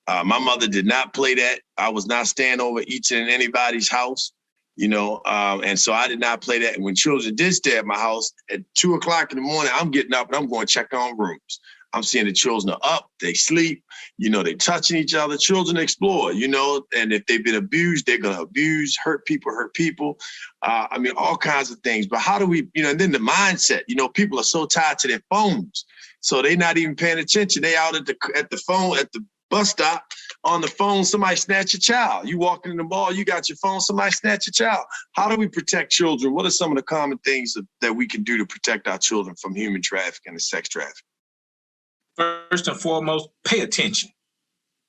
My mother did not play that. I was not staying over each and anybody's house, and so I did not play that. And when children did stay at my house at 2 o'clock in the morning, I'm getting up and I'm going to check on rooms. I'm seeing the children are up, they sleep, they touching each other. Children explore, and if they've been abused, they're going to abuse, hurt people. All kinds of things. But how do we, and then the mindset, people are so tied to their phones. So they're not even paying attention. They out at the phone, at the bus stop, on the phone, somebody snatch your child. You walking in the mall, you got your phone, somebody snatch your child. How do we protect children? What are some of the common things that we can do to protect our children from human trafficking and sex trafficking? First and foremost, pay attention.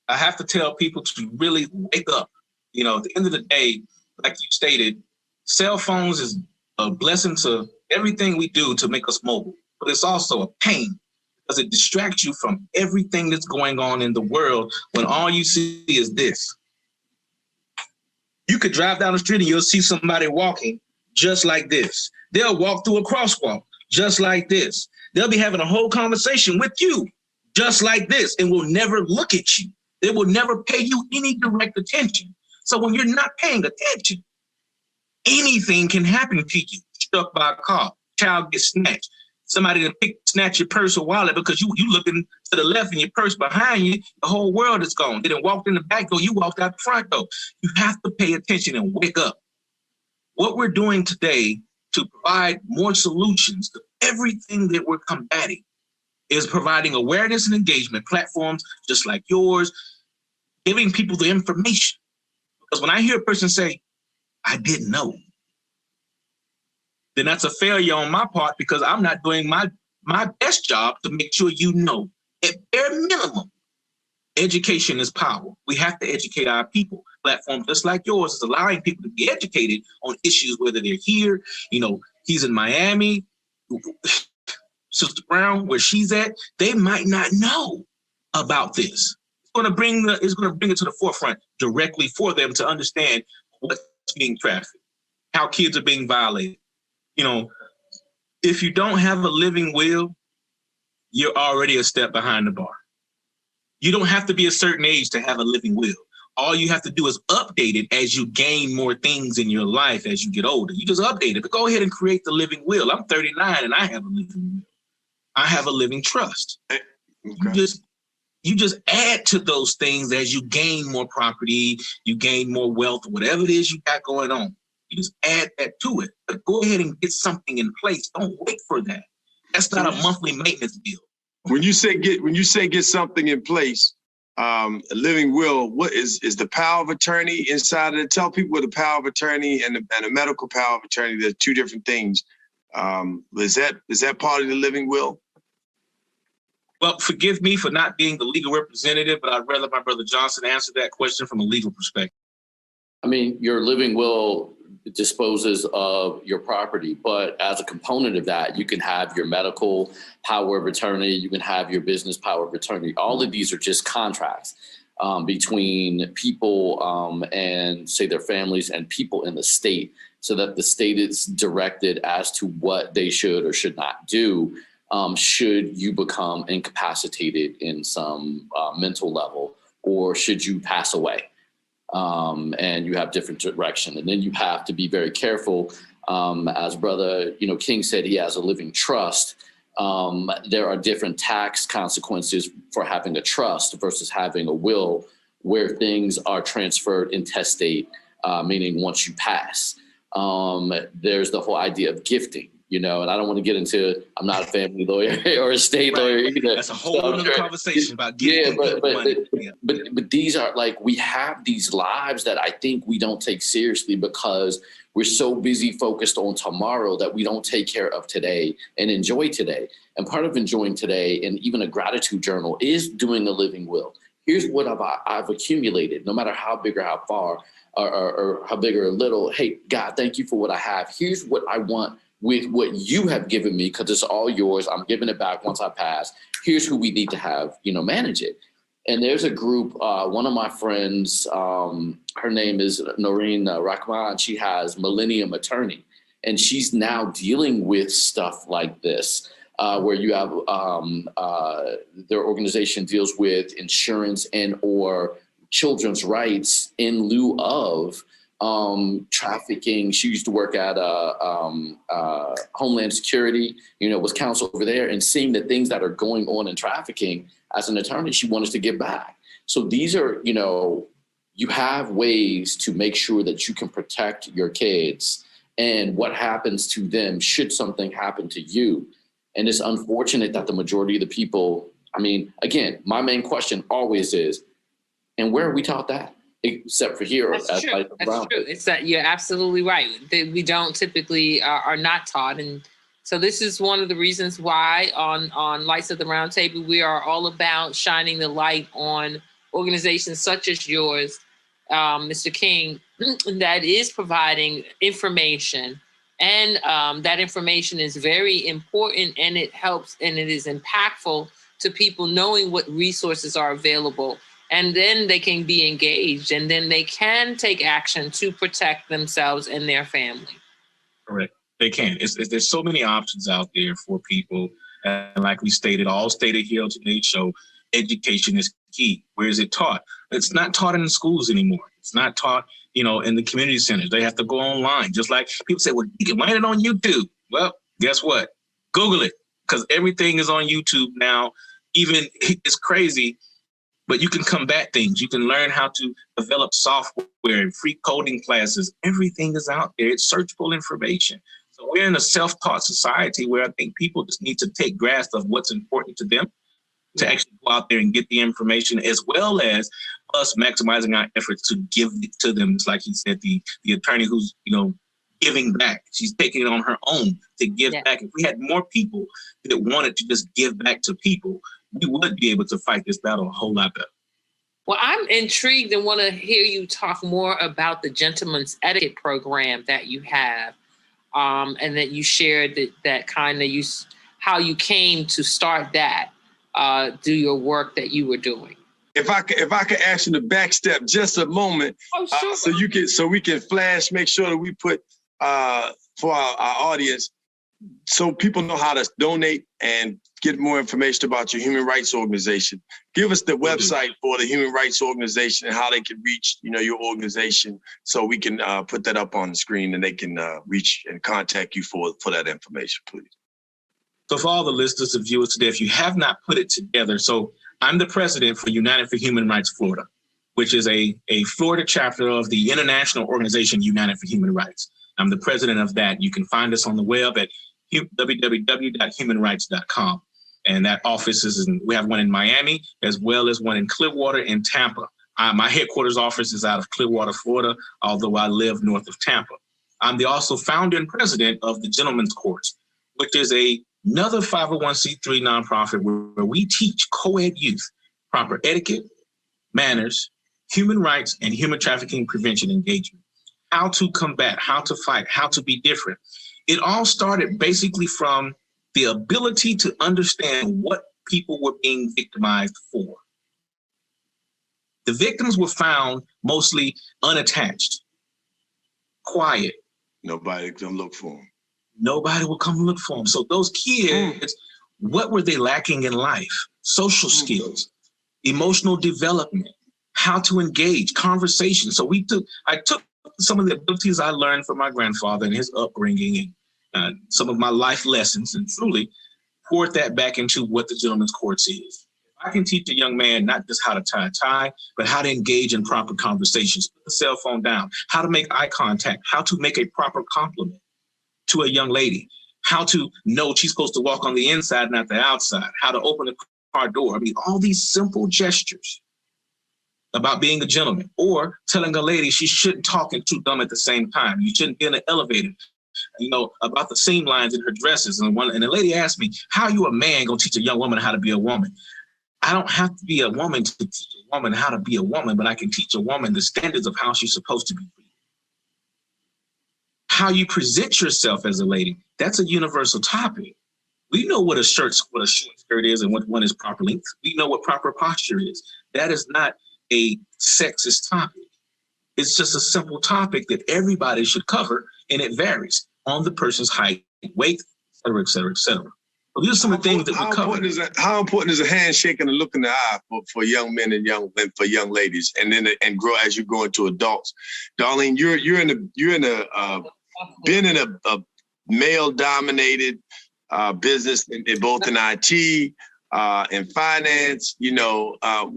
I have to tell people to really wake up. At the end of the day, like you stated, cell phones is a blessing to everything we do to make us mobile, but it's also a pain because it distracts you from everything that's going on in the world when all you see is this. You could drive down the street and you'll see somebody walking just like this. They'll walk through a crosswalk just like this. They'll be having a whole conversation with you just like this and will never look at you. They will never pay you any direct attention. So when you're not paying attention, anything can happen to you. Struck by a car, child gets snatched. Somebody to snatch your purse or wallet because you looking to the left and your purse behind you, the whole world is gone. They done walked in the back door, you walked out the front door. You have to pay attention and wake up. What we're doing today to provide more solutions to everything that we're combating is providing awareness and engagement platforms just like yours, giving people the information. Because when I hear a person say, I didn't know, then that's a failure on my part because I'm not doing my best job to make sure you know. At bare minimum, education is power. We have to educate our people. Platforms just like yours is allowing people to be educated on issues, whether they're here, he's in Miami, Sister Brown, where she's at, they might not know about this. It's going to bring it to the forefront directly for them to understand what's being trafficked, how kids are being violated. If you don't have a living will, you're already a step behind the bar. You don't have to be a certain age to have a living will. All you have to do is update it as you gain more things in your life as you get older. You just update it, but go ahead and create the living will. I'm 39 and I have a living will. I have a living trust. Okay. You just add to those things as you gain more property, you gain more wealth, whatever it is you got going on. You just add that to it. But go ahead and get something in place. Don't wait for that. That's not a monthly maintenance bill. When you say get something in place, a living will, what is the power of attorney inside of it? Tell people what the power of attorney and the medical power of attorney, they're two different things. Is that part of the living will? Well, forgive me for not being the legal representative, but I'd rather my brother Johnson answer that question from a legal perspective. Your living will disposes of your property, but as a component of that, you can have your medical power of attorney, you can have your business power of attorney. All of these are just contracts between people and say their families and people in the state, so that the state is directed as to what they should or should not do should you become incapacitated in some mental level, or should you pass away. And you have different direction. And then you have to be very careful. As Brother King said, he has a living trust. There are different tax consequences for having a trust versus having a will, where things are transferred intestate, meaning once you pass. There's the whole idea of gifting. And I don't want to get into, I'm not a family lawyer or a state lawyer either. That's a whole other conversation about giving money. But these are we have these lives that I think we don't take seriously because we're so busy focused on tomorrow that we don't take care of today and enjoy today. And part of enjoying today, and even a gratitude journal, is doing a living will. Here's what I've accumulated, no matter how big or how far or how big or little. Hey, God, thank you for what I have. Here's what I want with what you have given me, because it's all yours. I'm giving it back once I pass. Here's who we need to have, manage it. And there's a group, one of my friends, her name is Noreen Rahman. She has Millennium Attorney, and she's now dealing with stuff like this where you have their organization deals with insurance and or children's rights in lieu of trafficking. She used to work at Homeland Security, was counsel over there, and seeing the things that are going on in trafficking as an attorney, she wanted to give back. So these are, you have ways to make sure that you can protect your kids and what happens to them should something happen to you. And it's unfortunate that the majority of the people, again, my main question always is, and where are we taught that? Except for here. That's true. That's true. It's that you're absolutely right. We don't typically are not taught. And so this is one of the reasons why on Lights at the Round Table, we are all about shining the light on organizations such as yours, Mr. King, that is providing information. And that information is very important, and it helps and it is impactful to people knowing what resources are available. And then they can be engaged, and then they can take action to protect themselves and their family. Correct. They can. There's so many options out there for people. And like we stated, all stated here on today's show, education is key. Where is it taught? It's not taught in the schools anymore. It's not taught, in the community centers. They have to go online. Just like people say, well, you can find it on YouTube. Well, guess what? Google it, because everything is on YouTube now. Even it's crazy. But you can combat things. You can learn how to develop software, free coding classes. Everything is out there. It's searchable information. So we're in a self-taught society where I think people just need to take grasp of what's important to them to actually go out there and get the information, as well as us maximizing our efforts to give it to them. It's like he said, the attorney who's, giving back. She's taking it on her own to give back. If we had more people that wanted to just give back to people, we would be able to fight this battle a whole lot better. Well, I'm intrigued and want to hear you talk more about the Gentleman's Etiquette program that you have, and that you shared that kind of how you came to start that, do your work that you were doing. If I could ask you to backstep just a moment, sure. So we can flash, make sure that we put for our audience, so people know how to donate and get more information about your human rights organization. Give us the website for the human rights organization and how they can reach, your organization, so we can put that up on the screen and they can reach and contact you for that information, please. So for all the listeners and viewers today, if you have not put it together, so I'm the president for United for Human Rights Florida, which is a Florida chapter of the international organization United for Human Rights. I'm the president of that. You can find us on the web at www.humanrights.com. And that office we have one in Miami, as well as one in Clearwater and Tampa. My headquarters office is out of Clearwater, Florida, although I live north of Tampa. I'm also founder and president of the Gentlemen's Courts, which is another 501c3 nonprofit where we teach co-ed youth proper etiquette, manners, human rights, and human trafficking prevention engagement. How to combat, how to fight, how to be different. It all started basically from the ability to understand what people were being victimized for. The victims were found mostly unattached, quiet. Nobody would come look for them. Nobody would come look for them. So those kids, what were they lacking in life? Social skills, emotional development, how to engage, conversation. So I took some of the abilities I learned from my grandfather and his upbringing and some of my life lessons, and truly poured that back into what the Gentlemen's Courts is. I can teach a young man not just how to tie a tie, but how to engage in proper conversations, put the cell phone down, how to make eye contact, how to make a proper compliment to a young lady, how to know she's supposed to walk on the inside, not the outside, how to open the car door. All these simple gestures about being a gentleman, or telling a lady she shouldn't talk and chew gum at the same time. You shouldn't be in an elevator. About the seam lines in her dresses. And the lady asked me, how are you a man going to teach a young woman how to be a woman? I don't have to be a woman to teach a woman how to be a woman, but I can teach a woman the standards of how she's supposed to be. How you present yourself as a lady, that's a universal topic. We know what a short skirt is and what one is proper length. We know what proper posture is. That is not a sexist topic. It's just a simple topic that everybody should cover, and it varies on the person's height, weight, et cetera, et cetera, et cetera. Well, these are some of the things that how we're covering. How important is a handshake and a look in the eye for young men and for young ladies, and then grow as you grow into adults? Darlene, you're been in a male dominated business in both in IT and finance.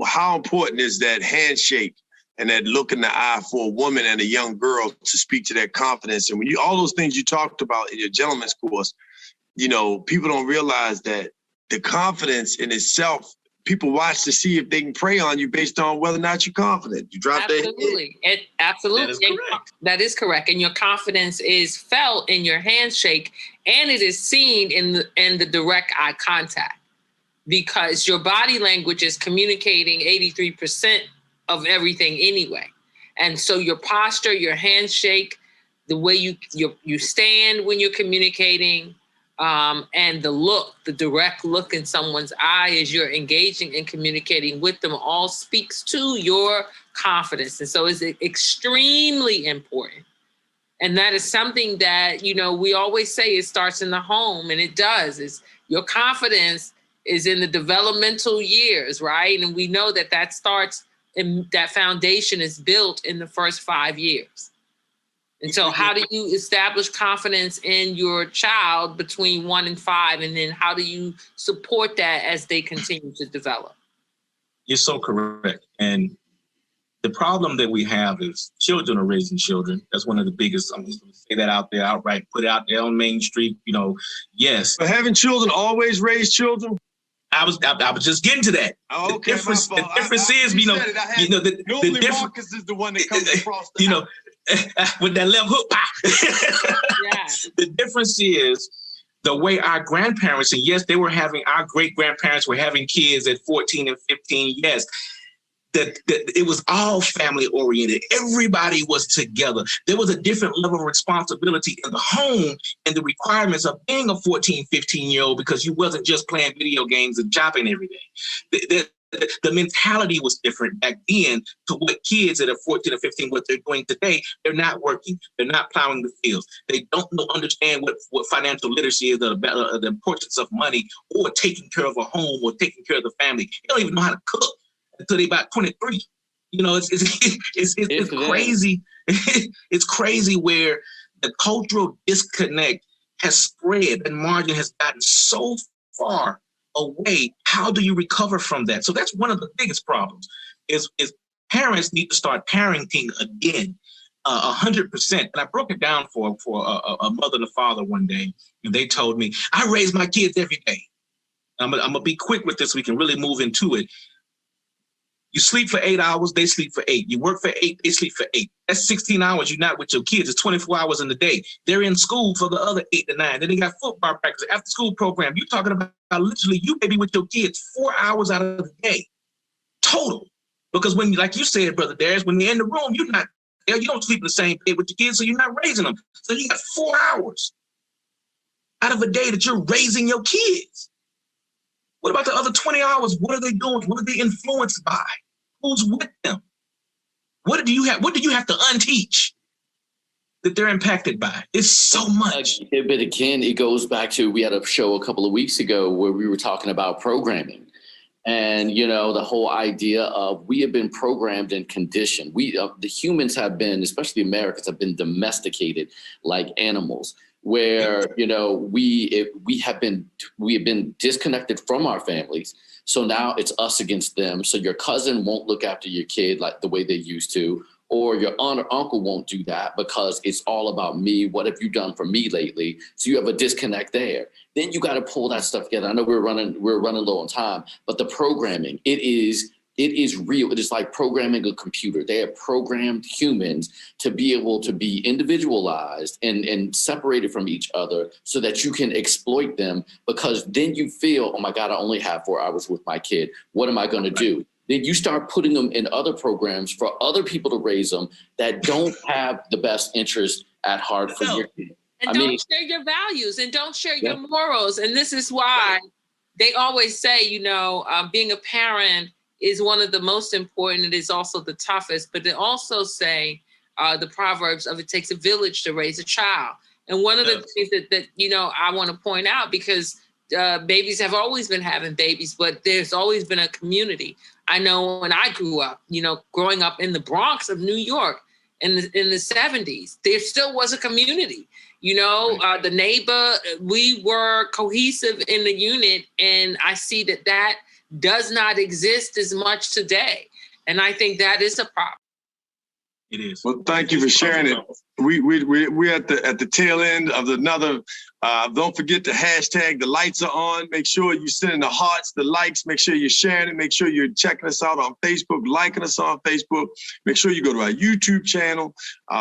How important is that handshake and that look in the eye for a woman and a young girl to speak to that confidence? And when all those things you talked about in your gentleman's course, people don't realize that the confidence in itself, people watch to see if they can prey on you based on whether or not you're confident. You drop absolutely. Absolutely. That is correct. That is correct. And your confidence is felt in your handshake, and it is seen in the direct eye contact, because your body language is communicating 83% of everything anyway. And so your posture, your handshake, the way you stand when you're communicating, and the direct look in someone's eye as you're engaging and communicating with them, all speaks to your confidence. And so it's extremely important. And that is something that, we always say it starts in the home, and it does. Is your confidence is in the developmental years, right? And we know that starts, and that foundation is built in the first 5 years. And so how do you establish confidence in your child between 1 and 5? And then how do you support that as they continue to develop? You're so correct. And the problem that we have is children are raising children. That's one of the biggest. I'm just going to say that out there outright, put it out there on Main Street. Yes. But haven't children always raised children? I was just getting to that. Oh, okay. The difference is, normally Marcus is the one that comes across the with that left hook. Yeah. The difference is the way our grandparents, and yes, our great grandparents were having kids at 14 and 15. Yes. That it was all family oriented. Everybody was together. There was a different level of responsibility in the home and the requirements of being a 14, 15-year-old, because you wasn't just playing video games and shopping every day. The mentality was different back then to what kids that are 14 or 15, what they're doing today. They're not working. They're not plowing the fields. They don't understand what financial literacy is, the importance of money, or taking care of a home, or taking care of the family. They don't even know how to cook until they're about 23. It's crazy. It's crazy where the cultural disconnect has spread and margin has gotten so far away. How do you recover from that? So that's one of the biggest problems is parents need to start parenting again, 100%. And I broke it down for a mother and a father one day, and they told me, I raise my kids every day. I'm going to be quick with this so we can really move into it. You sleep for 8 hours, they sleep for 8. You work for 8, they sleep for 8. That's 16 hours you're not with your kids. It's 24 hours in the day. They're in school for the other 8 to 9. Then they got football practice, after school program. You're talking about literally you may be with your kids 4 hours out of the day, total. Because when, like you said, Brother Darius, when you're in the room, you're not there. You don't sleep in the same bed with your kids, so you're not raising them. So you got 4 hours out of a day that you're raising your kids. What about the other 20 hours? What are they doing? What are they influenced by? Who's with them? What do you have to unteach that they're impacted by? It's so much. But again, it goes back to, we had a show a couple of weeks ago where we were talking about programming. And, the whole idea of we have been programmed and conditioned. The humans have been, especially Americans, have been domesticated like animals, where, we have been disconnected from our families. So now it's us against them. So your cousin won't look after your kid like the way they used to, or your aunt or uncle won't do that because it's all about me. What have you done for me lately? So you have a disconnect there. Then you got to pull that stuff together. I know we're running low on time, but the programming, it is real. It is like programming a computer. They have programmed humans to be able to be individualized and separated from each other so that you can exploit them, because then you feel, oh my God, I only have 4 hours with my kid. What am I going to do? Then you start putting them in other programs for other people to raise them that don't have the best interest at heart for your kid. And don't share your values and don't share your morals. And this is why they always say, being a parent is one of the most important. It is also the toughest, but they also say the Proverbs of it takes a village to raise a child. And one of the things that I want to point out, because babies have always been having babies, but there's always been a community. I know when I grew up, growing up in the Bronx of New York in the 70s, there still was a community. The neighbor, we were cohesive in the unit, and I see that does not exist as much today. And I think that is a problem. It is. Well, thank you for sharing it. We're at the tail end of another. Don't forget to hashtag the lights are on. Make sure you're sending the hearts, the likes. Make sure you're sharing it. Make sure you're checking us out on Facebook, liking us on Facebook. Make sure you go to our YouTube channel,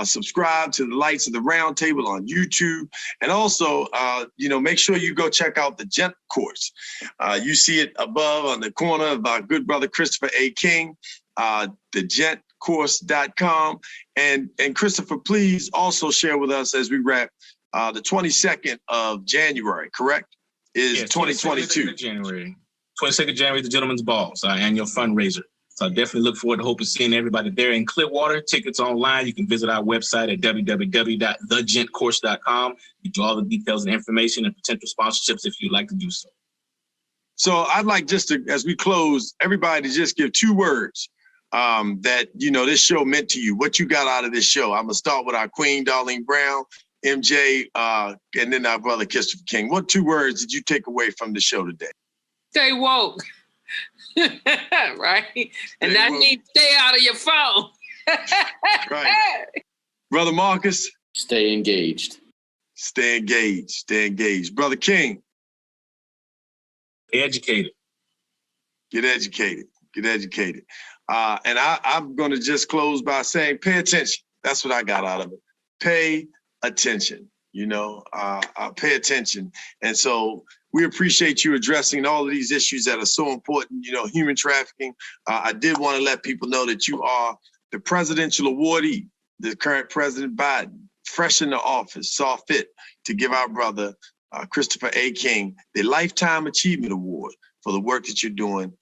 subscribe to the Lights of the Round Table on YouTube. And also, make sure you go check out the Gent course. You see it above on the corner of our good brother, Christopher A. King, the gentcourse.com. And Christopher, please also share with us as we wrap the 22nd of January, correct? Is 2022. 22nd of January. 22nd of January, the Gentleman's Ball. It's our annual fundraiser. So I definitely look forward to hope of seeing everybody there in Clearwater. Tickets online. You can visit our website at www.thegentcourse.com. You get all the details and information and potential sponsorships if you'd like to do so. So I'd like just to, as we close, everybody to just give 2 words that, this show meant to you, what you got out of this show. I'm going to start with our Queen, Darlene Brown, MJ, and then our brother, Christopher King. What 2 words did you take away from the show today? Stay woke. Right? And that means stay out of your phone. Right. Brother Marcus? Stay engaged. Stay engaged. Stay engaged. Brother King? Educated. Get educated. Get educated. And I'm going to just close by saying, pay attention. That's what I got out of it. Pay attention, pay attention. And so we appreciate you addressing all of these issues that are so important, human trafficking. I did want to let people know that you are the presidential awardee. The current President Biden, fresh in the office, saw fit to give our brother, Christopher A. King, the Lifetime Achievement Award for the work that you're doing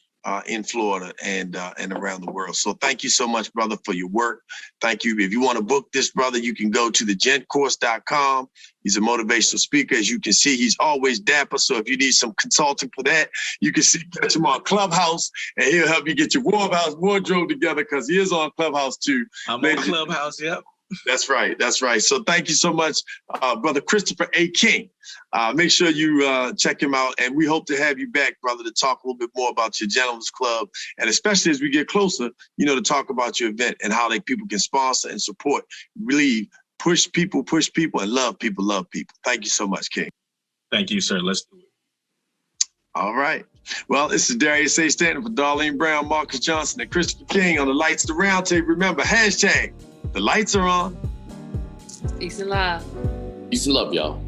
in Florida and around the world. So thank you so much, brother, for your work. Thank you. If you want to book this brother, you can go to thegentcourse.com. He's a motivational speaker. As you can see, he's always dapper. So if you need some consulting for that, you can catch him on Clubhouse, and he'll help you get your wardrobe together, because he is on Clubhouse too. I'm on Clubhouse, yep. That's right. That's right. So thank you so much, Brother Christopher A. King. Make sure you check him out. And we hope to have you back, brother, to talk a little bit more about your Gentlemen's Club. And especially as we get closer, to talk about your event and how people can sponsor and support, really push people, and love people, love people. Thank you so much, King. Thank you, sir. Let's do it. All right. Well, this is Darius A. Stanton for Darlene Brown, Marcus Johnson, and Christopher King on the Lights of the Round Table. Remember, hashtag the lights are on. Peace and love. Peace and love, y'all.